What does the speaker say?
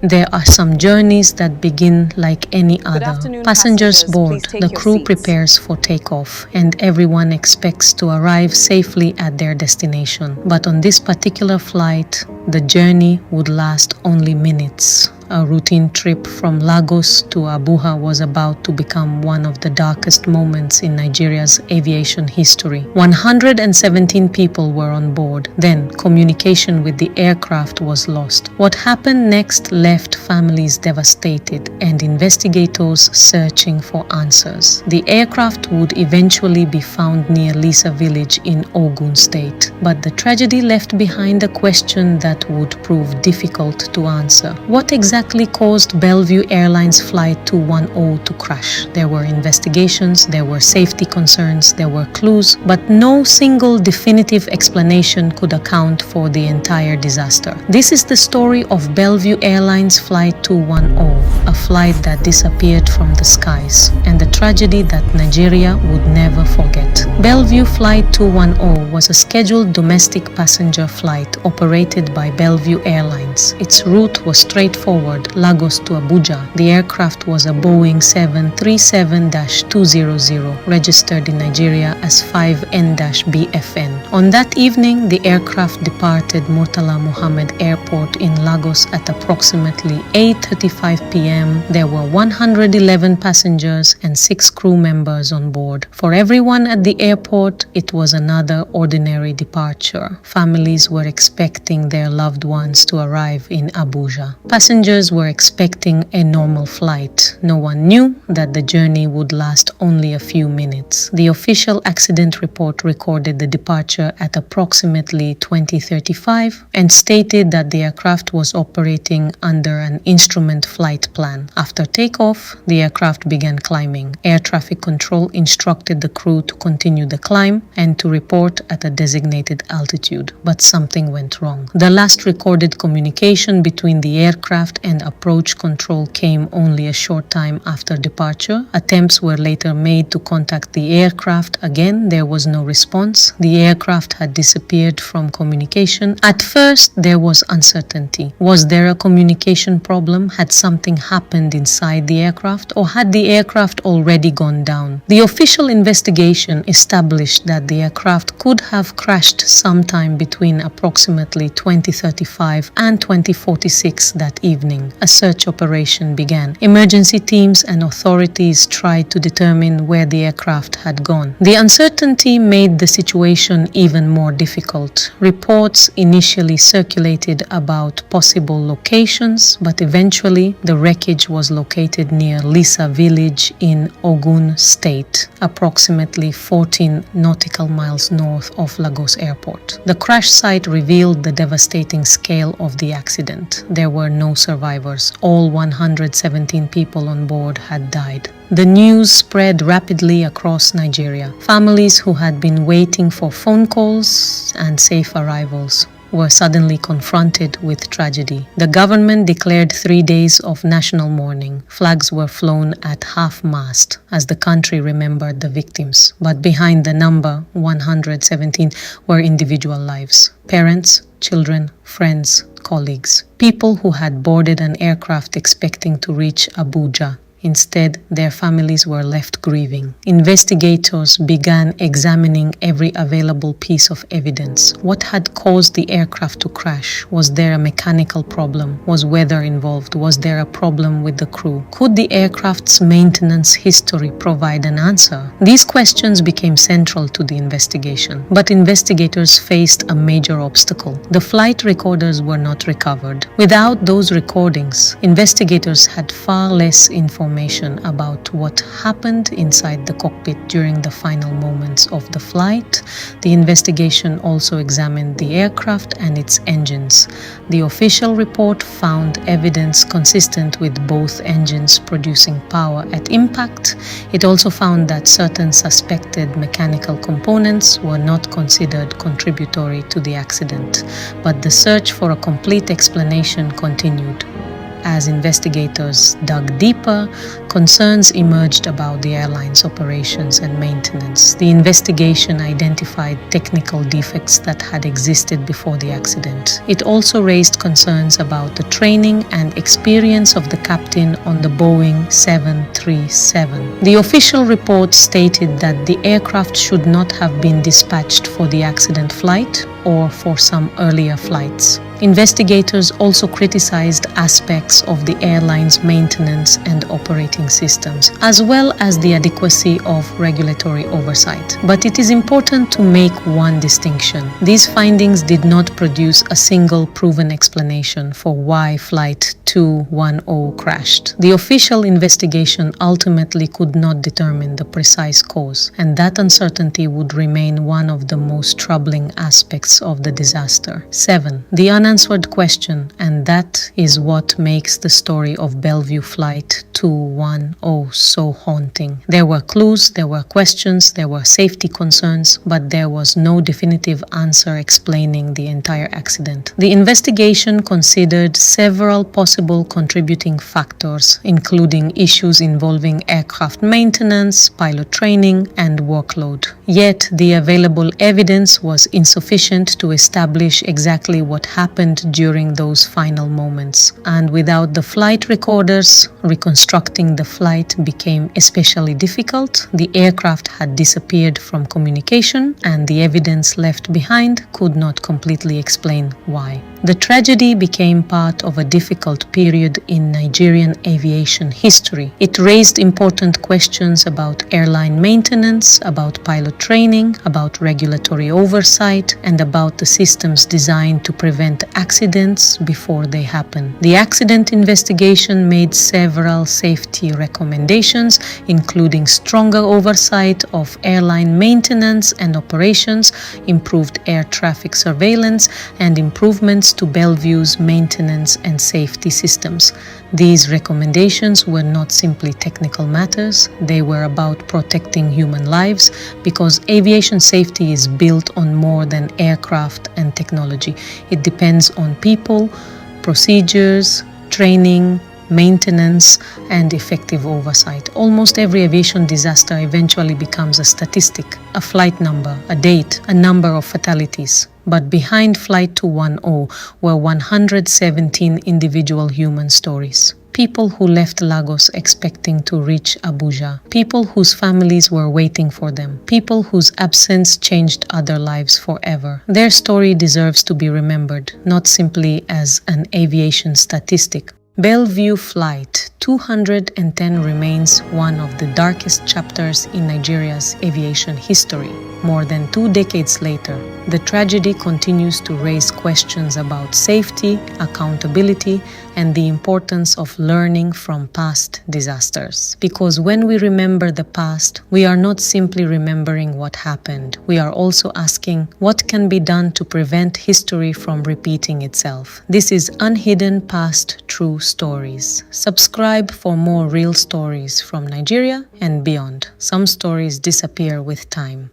There are some journeys that begin like any other. Passengers board, the crew prepares for takeoff, and everyone expects to arrive safely at their destination. But on this particular flight, the journey would last only minutes. A routine trip from Lagos to Abuja was about to become one of the darkest moments in Nigeria's aviation history. 117 people were on board. Then, communication with the aircraft was lost. What happened next left families devastated and investigators searching for answers. The aircraft would eventually be found near Lisa village in Ogun State. But the tragedy left behind a question that would prove difficult to answer. What exactly caused Bellview Airlines Flight 210 to crash? There were investigations, there were safety concerns, there were clues, but no single definitive explanation could account for the entire disaster. This is the story of Bellview Airlines Flight 210, a flight that disappeared from the skies, and the tragedy that Nigeria would never forget. Bellview Flight 210 was a scheduled domestic passenger flight operated by Bellview Airlines. Its route was straightforward, Lagos to Abuja. The aircraft was a Boeing 737-200, registered in Nigeria as 5N-BFN. On that evening, the aircraft departed Murtala Muhammed Airport in Lagos at approximately 8:35 p.m. There were 111 passengers and 6 crew members on board. For everyone at the airport, it was another ordinary departure. Families were expecting their loved ones to arrive in Abuja. Passengers were expecting a normal flight. No one knew that the journey would last only a few minutes. The official accident report recorded the departure at approximately 20:35 and stated that the aircraft was operating under an instrument flight plan. After takeoff, the aircraft began climbing. Air traffic control instructed the crew to continue the climb and to report at a designated altitude. But something went wrong. The last recorded communication between the aircraft and approach control came only a short time after departure. Attempts were later made to contact the aircraft. Again, there was no response. The aircraft had disappeared from communication. At first, there was uncertainty. Was there a communication problem? Had something happened inside the aircraft, or had the aircraft already gone down? The official investigation established that the aircraft could have crashed sometime between approximately 20:35 and 20:46 that evening. A search operation began. Emergency teams and authorities tried to determine where the aircraft had gone. The uncertainty made the situation even more difficult. Reports initially circulated about possible locations, but eventually the wreckage was located near Lisa village in Ogun State, approximately 14 nautical miles north of Lagos Airport. The crash site revealed the devastating scale of the accident. There were no survivors. All 117 people on board had died. The news spread rapidly across Nigeria. Families who had been waiting for phone calls and safe arrivals were suddenly confronted with tragedy. The government declared 3 days of national mourning. Flags were flown at half-mast as the country remembered the victims. But behind the number, 117, were individual lives. Parents, children, friends, colleagues. People who had boarded an aircraft expecting to reach Abuja. Instead, their families were left grieving. Investigators began examining every available piece of evidence. What had caused the aircraft to crash? Was there a mechanical problem? Was weather involved? Was there a problem with the crew? Could the aircraft's maintenance history provide an answer? These questions became central to the investigation, but investigators faced a major obstacle. The flight recorders were not recovered. Without those recordings, investigators had far less information about what happened inside the cockpit during the final moments of the flight. The investigation also examined the aircraft and its engines. The official report found evidence consistent with both engines producing power at impact. It also found that certain suspected mechanical components were not considered contributory to the accident, but the search for a complete explanation continued. As investigators dug deeper, concerns emerged about the airline's operations and maintenance. The investigation identified technical defects that had existed before the accident. It also raised concerns about the training and experience of the captain on the Boeing 737. The official report stated that the aircraft should not have been dispatched for the accident flight or for some earlier flights. Investigators also criticized aspects of the airline's maintenance and operating systems, as well as the adequacy of regulatory oversight. But it is important to make one distinction. These findings did not produce a single proven explanation for why Flight 210 crashed. The official investigation ultimately could not determine the precise cause, and that uncertainty would remain one of the most troubling aspects of the disaster. 7. The unanswered question, and that is what makes the story of Bellview Flight 210 so haunting. There were clues, there were questions, there were safety concerns, but there was no definitive answer explaining the entire accident. The investigation considered several possible contributing factors, including issues involving aircraft maintenance, pilot training, and workload. Yet, the available evidence was insufficient to establish exactly what happened during those final moments. And without the flight recorders, reconstructing the flight became especially difficult. The aircraft had disappeared from communication, and the evidence left behind could not completely explain why. The tragedy became part of a difficult period in Nigerian aviation history. It raised important questions about airline maintenance, about pilot training, about regulatory oversight, and about the systems designed to prevent accidents before they happen. The accident investigation made several safety recommendations, including stronger oversight of airline maintenance and operations, improved air traffic surveillance, and improvements to Bellview's maintenance and safety systems. These recommendations were not simply technical matters, they were about protecting human lives, because aviation safety is built on more than aircraft and technology. It depends on people, procedures, training, maintenance, and effective oversight. Almost every aviation disaster eventually becomes a statistic, a flight number, a date, a number of fatalities. But behind Flight 210 were 117 individual human stories. People who left Lagos expecting to reach Abuja. People whose families were waiting for them. People whose absence changed other lives forever. Their story deserves to be remembered, not simply as an aviation statistic. Bellview Flight 210 remains one of the darkest chapters in Nigeria's aviation history. More than 2 decades later, the tragedy continues to raise questions about safety, accountability, and the importance of learning from past disasters. Because when we remember the past, we are not simply remembering what happened. We are also asking what can be done to prevent history from repeating itself. This is Unhidden Past True Stories. Subscribe for more real stories from Nigeria and beyond. Some stories disappear with time.